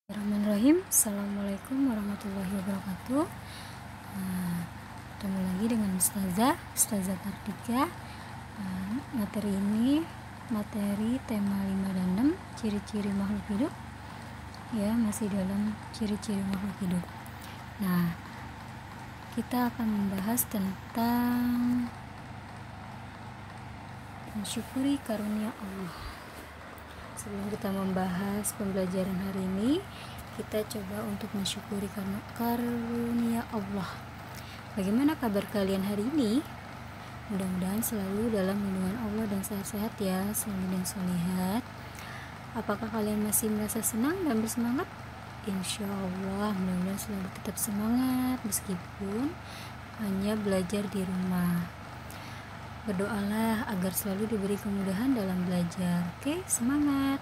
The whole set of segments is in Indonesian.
Bismillahirrahmanirrahim. Assalamualaikum warahmatullahi wabarakatuh. Ketemu lagi dengan Ustazah Kartika. Materi ini materi tema 5 dan 6, ciri-ciri makhluk hidup. Ya, masih dalam ciri-ciri makhluk hidup. Nah, kita akan membahas tentang mensyukuri karunia Allah. Sebelum kita membahas pembelajaran hari ini, kita coba untuk mensyukuri karunia Allah. Bagaimana kabar kalian hari ini? Mudah-mudahan selalu dalam lindungan Allah dan sehat-sehat ya, selalu dan solihat. Apakah kalian masih merasa senang dan bersemangat? Insya Allah, mudah-mudahan selalu tetap semangat meskipun hanya belajar di rumah. Berdoalah agar selalu diberi kemudahan dalam belajar. Oke, semangat.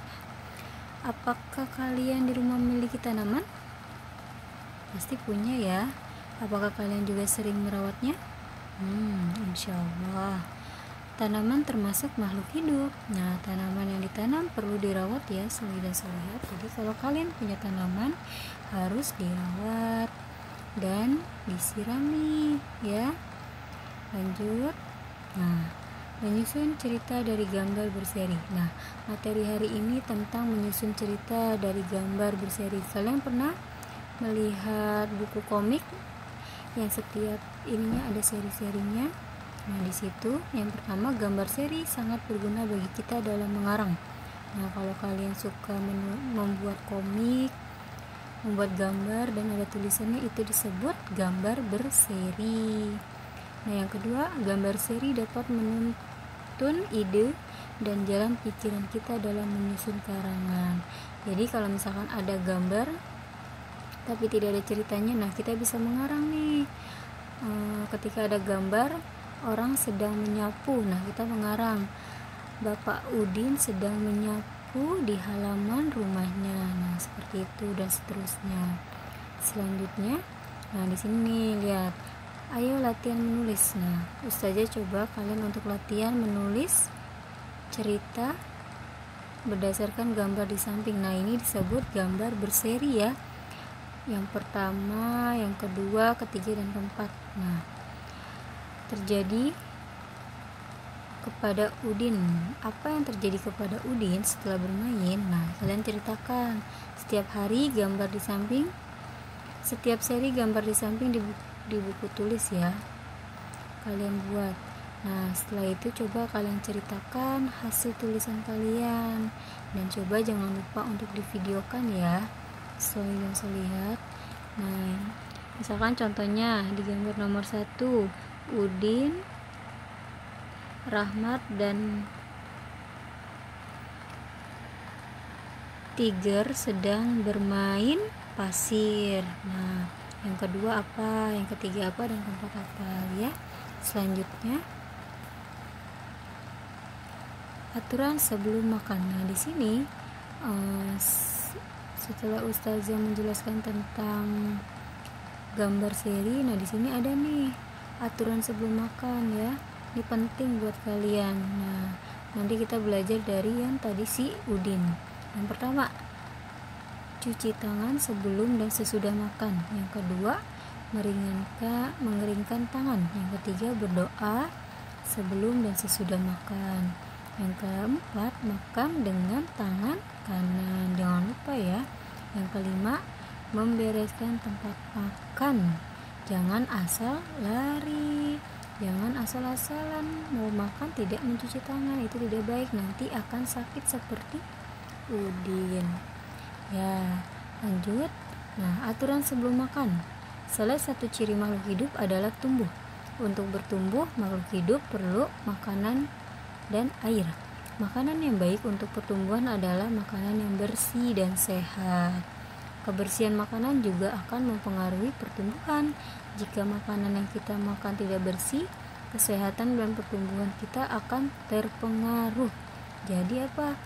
Apakah kalian di rumah memiliki tanaman? Pasti punya ya. Apakah kalian juga sering merawatnya? Insya Allah. Tanaman termasuk makhluk hidup. Nah, tanaman yang ditanam perlu dirawat ya, solih dan solihat. Jadi kalau kalian punya tanaman harus dirawat dan disirami ya. Lanjut. Nah, menyusun cerita dari gambar berseri. Nah, materi hari ini tentang menyusun cerita dari gambar berseri. Kalian pernah melihat buku komik yang setiap ininya ada seri-serinya? Nah, di situ yang pertama, gambar seri sangat berguna bagi kita dalam mengarang. Nah, kalau kalian suka membuat komik, membuat gambar dan ada tulisannya, itu disebut gambar berseri. Nah, yang kedua, gambar seri dapat menuntun ide dan jalan pikiran kita dalam menyusun karangan. Jadi kalau misalkan ada gambar tapi tidak ada ceritanya, nah kita bisa mengarang nih. Ketika ada gambar orang sedang menyapu, nah kita mengarang Bapak Udin sedang menyapu di halaman rumahnya. Nah, seperti itu dan seterusnya. Selanjutnya, nah di sini lihat, ayo latihan menulis. Nah, Ustazah coba kalian untuk latihan menulis cerita berdasarkan gambar di samping. Nah, ini disebut gambar berseri ya. Yang pertama, yang kedua, ketiga, dan keempat. Nah, terjadi kepada Udin. Apa yang terjadi kepada Udin setelah bermain? Nah, kalian ceritakan. Setiap hari gambar di samping, setiap seri gambar di samping di buku tulis ya, kalian buat. Nah, setelah itu coba kalian ceritakan hasil tulisan kalian dan coba jangan lupa untuk divideokan ya, solih dan solihat. Nah, misalkan contohnya di gambar nomor 1, Udin, Rahmat, dan Tiger sedang bermain pasir. Nah, yang kedua apa, yang ketiga apa, dan keempat apa ya. Selanjutnya, aturan sebelum makan. Nah, di sini setelah Ustazah menjelaskan tentang gambar seri, nah di sini ada nih aturan sebelum makan ya. Ini penting buat kalian. Nah, nanti kita belajar dari yang tadi si Udin. Yang pertama, cuci tangan sebelum dan sesudah makan. Yang kedua, mengeringkan tangan. Yang ketiga, berdoa sebelum dan sesudah makan. Yang keempat, makan dengan tangan kanan. Jangan lupa ya. Yang kelima, membereskan tempat makan. Jangan asal lari. Jangan asal-asalan mau makan tidak mencuci tangan. Itu tidak baik. Nanti akan sakit seperti Udin. Ya, lanjut. Nah, aturan sebelum makan. Salah satu ciri makhluk hidup adalah tumbuh. Untuk bertumbuh, makhluk hidup perlu makanan dan air. Makanan yang baik untuk pertumbuhan adalah makanan yang bersih dan sehat. Kebersihan makanan juga akan mempengaruhi pertumbuhan. Jika makanan yang kita makan tidak bersih, kesehatan dan pertumbuhan kita akan terpengaruh. Jadi apa?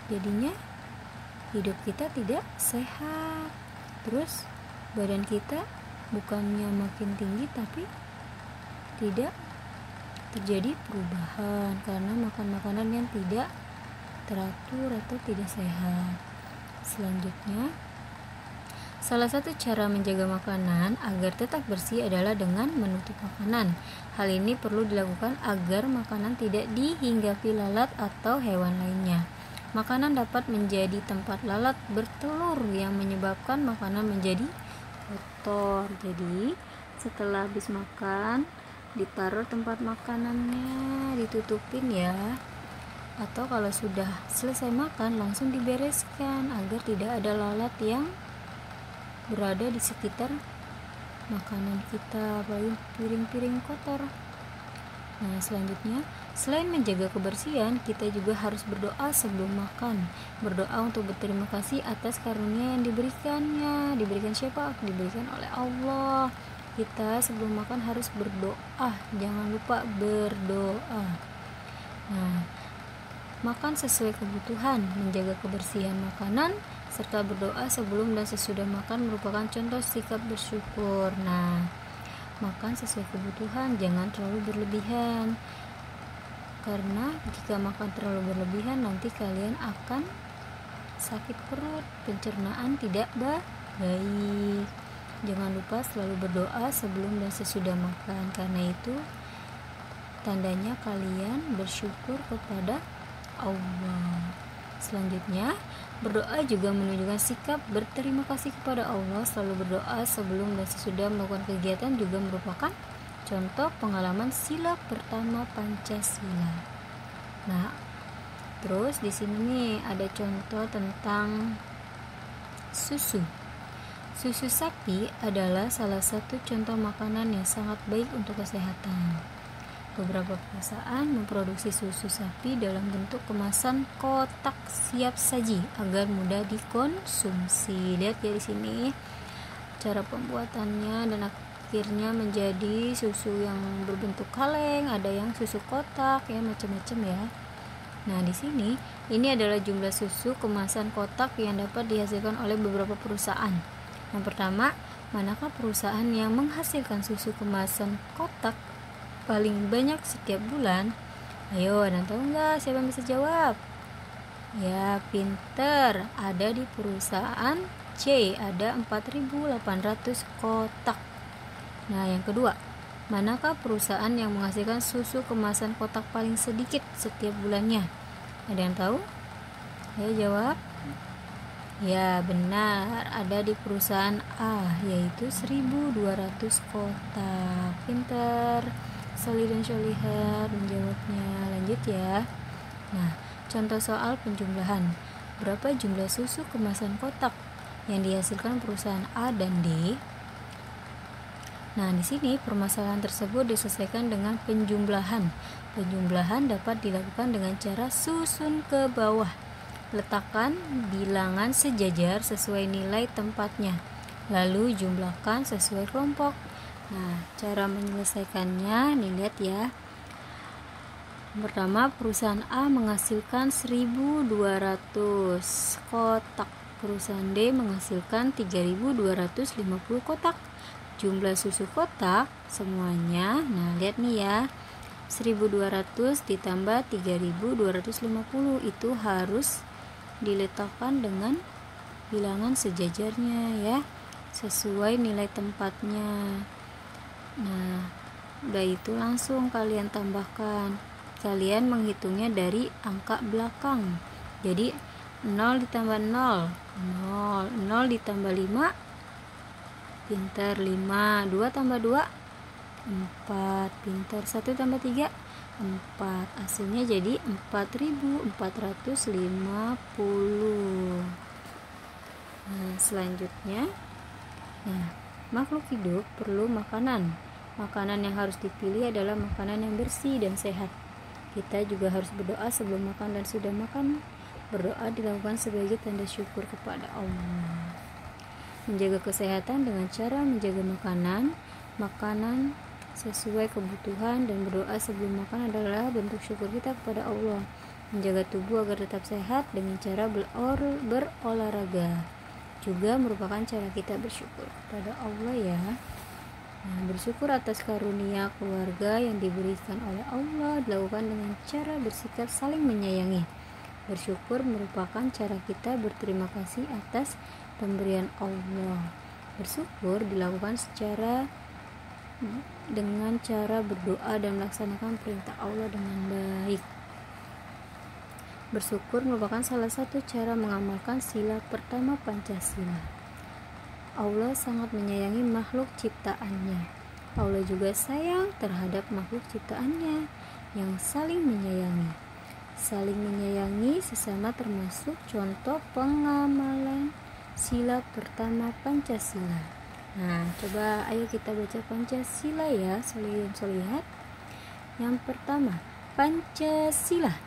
Jadinya hidup kita tidak sehat. Terus badan kita bukannya makin tinggi tapi tidak terjadi perubahan karena makan makanan yang tidak teratur atau tidak sehat. Selanjutnya, salah satu cara menjaga makanan agar tetap bersih adalah dengan menutup makanan. Hal ini perlu dilakukan agar makanan tidak dihinggapi lalat atau hewan lainnya. Makanan dapat menjadi tempat lalat bertelur yang menyebabkan makanan menjadi kotor. Jadi, setelah habis makan, ditaruh tempat makanannya, ditutupin ya. Atau kalau sudah selesai makan, langsung dibereskan agar tidak ada lalat yang berada di sekitar makanan kita, apalagi piring-piring kotor. Nah, selanjutnya, selain menjaga kebersihan, kita juga harus berdoa sebelum makan. Berdoa untuk berterima kasih atas karunia yang diberikannya. Diberikan siapa? Diberikan oleh Allah. Kita sebelum makan harus berdoa. Jangan lupa berdoa. Nah, makan sesuai kebutuhan, menjaga kebersihan makanan, serta berdoa sebelum dan sesudah makan merupakan contoh sikap bersyukur. Nah, makan sesuai kebutuhan, jangan terlalu berlebihan. Karena jika makan terlalu berlebihan, nanti kalian akan sakit perut, pencernaan tidak baik. Jangan lupa selalu berdoa sebelum dan sesudah makan, karena itu tandanya kalian bersyukur kepada Allah. Selanjutnya, berdoa juga menunjukkan sikap berterima kasih kepada Allah. Selalu berdoa sebelum dan sesudah melakukan kegiatan juga merupakan contoh pengalaman sila pertama Pancasila. Nah, terus di sini nih ada contoh tentang susu. Susu sapi adalah salah satu contoh makanan yang sangat baik untuk kesehatan. Beberapa perusahaan memproduksi susu sapi dalam bentuk kemasan kotak siap saji agar mudah dikonsumsi. Lihat ya di sini cara pembuatannya, dan akhirnya menjadi susu yang berbentuk kaleng, ada yang susu kotak ya, macam-macam ya. Nah, di sini ini adalah jumlah susu kemasan kotak yang dapat dihasilkan oleh beberapa perusahaan. Yang pertama, manakah perusahaan yang menghasilkan susu kemasan kotak paling banyak setiap bulan? Ayo, ada yang tahu nggak? Siapa yang bisa jawab? Ya, pinter. Ada di perusahaan C, ada 4.800 kotak. Nah, yang kedua, manakah perusahaan yang menghasilkan susu kemasan kotak paling sedikit setiap bulannya? Ada yang tahu? Ayo jawab. Ya, benar. Ada di perusahaan A, yaitu 1.200 kotak. Pinter. Solih dan Syolihat menjawabnya. Lanjut ya. Nah, contoh soal penjumlahan. Berapa jumlah susu kemasan kotak yang dihasilkan perusahaan A dan D? Nah, di sini permasalahan tersebut diselesaikan dengan penjumlahan. Penjumlahan dapat dilakukan dengan cara susun ke bawah. Letakkan bilangan sejajar sesuai nilai tempatnya. Lalu jumlahkan sesuai kelompok. Nah, cara menyelesaikannya nih, lihat ya. Pertama, perusahaan A menghasilkan 1.200 kotak. Perusahaan D menghasilkan 3.250 kotak. Jumlah susu kotak semuanya, nah lihat nih ya, 1.200 ditambah 3.250 itu harus diletakkan dengan bilangan sejajarnya ya, sesuai nilai tempatnya. Nah, udah itu langsung kalian tambahkan. Kalian menghitungnya dari angka belakang. Jadi 0 ditambah 0, 0 ditambah 5, pintar, 5, 2 tambah 2, 4, pintar, 1 tambah 3, 4. Hasilnya jadi 4.450. Nah, selanjutnya, makhluk hidup perlu makanan. Makanan yang harus dipilih adalah makanan yang bersih dan sehat. Kita juga harus berdoa sebelum makan dan sudah makan. Berdoa dilakukan sebagai tanda syukur kepada Allah. Menjaga kesehatan dengan cara menjaga makanan sesuai kebutuhan, dan berdoa sebelum makan adalah bentuk syukur kita kepada Allah. Menjaga tubuh agar tetap sehat dengan cara berolahraga juga merupakan cara kita bersyukur kepada Allah ya. Nah, bersyukur atas karunia keluarga yang diberikan oleh Allah dilakukan dengan cara bersikap saling menyayangi, Bersyukur merupakan cara kita berterima kasih atas pemberian Allah. Bersyukur dilakukan dengan cara berdoa dan melaksanakan perintah Allah dengan baik. Bersyukur merupakan salah satu cara mengamalkan sila pertama Pancasila. Allah sangat menyayangi makhluk ciptaannya. Allah juga sayang terhadap makhluk ciptaannya yang saling menyayangi. Saling menyayangi sesama termasuk contoh pengamalan sila pertama Pancasila. Nah, coba ayo kita baca Pancasila ya, solihin solihat. Yang pertama, Pancasila.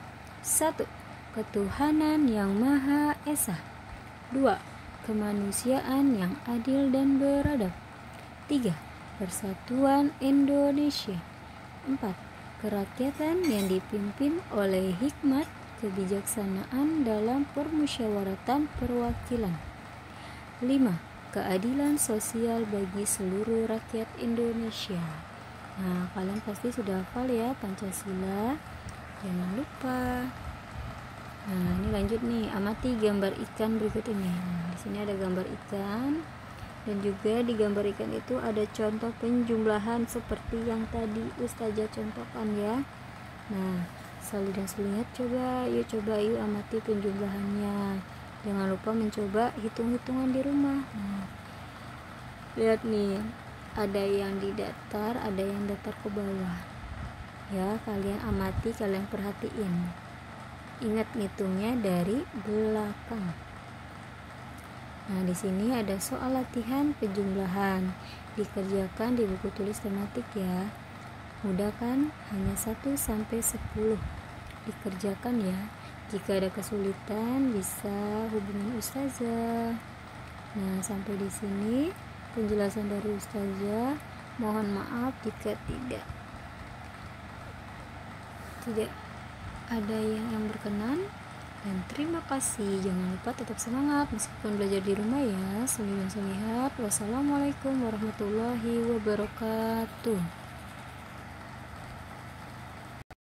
1. Ketuhanan yang Maha Esa. 2. Kemanusiaan yang adil dan beradab. 3. Persatuan Indonesia. 4. Kerakyatan yang dipimpin oleh hikmat kebijaksanaan dalam permusyawaratan perwakilan. 5. Keadilan sosial bagi seluruh rakyat Indonesia. Nah, kalian pasti sudah hafal ya Pancasila. Jangan lupa. Nah, ini lanjut nih, amati gambar ikan berikut ini. Nah, di sini ada gambar ikan. Dan juga di gambar ikan itu ada contoh penjumlahan seperti yang tadi Ustazah contohkan ya. Nah, Sali dan Sulihat coba yuk amati penjumlahannya. Jangan lupa mencoba hitung-hitungan di rumah. Nah, lihat nih, ada yang di datar, ada yang datar ke bawah. Ya, kalian amati, kalian perhatiin. Ingat ngitungnya dari belakang. Nah, di sini ada soal latihan penjumlahan. Dikerjakan di buku tulis tematik ya. Mudah kan? Hanya 1 sampai 10. Dikerjakan ya. Jika ada kesulitan bisa hubungi Ustazah. Nah, sampai di sini penjelasan dari Ustazah. Mohon maaf jika tidak ada yang berkenan. Dan terima kasih. Jangan lupa tetap semangat meskipun belajar di rumah ya. Solihin solihat. Wassalamualaikum warahmatullahi wabarakatuh.